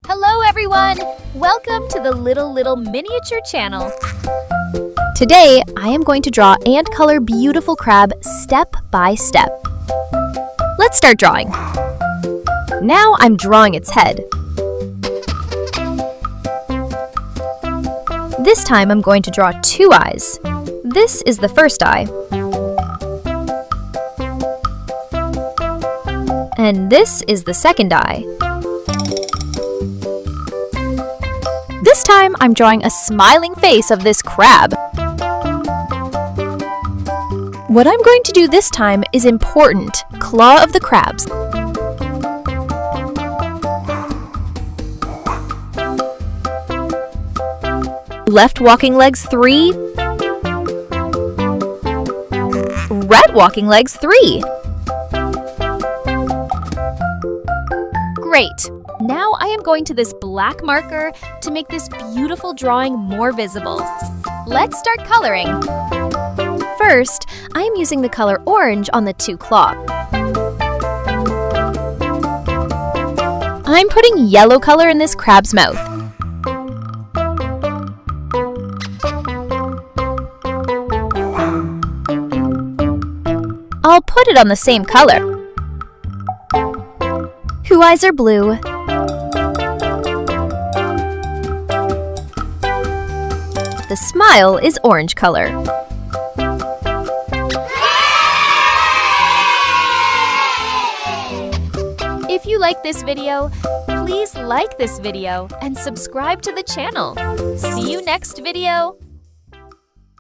Hello everyone! Welcome to the Little Miniature channel. Today, I am going to draw and color beautiful crab step by step. Let's start drawing. Now I'm drawing its head. This time I'm going to draw two eyes. This is the first eye. And this is the second eye. This time, I'm drawing a smiling face of this crab. What I'm going to do this time is important. Claw of the crabs. Left walking legs 3. Right walking legs 3. Great! Now I am going to this black marker to make this beautiful drawing more visible. Let's start coloring. First, I am using the color orange on the two claws. I'm putting yellow color in this crab's mouth. I'll put it on the same color. Whose eyes are blue. The smile is orange color. If you like this video, please like this video and subscribe to the channel. See you next video.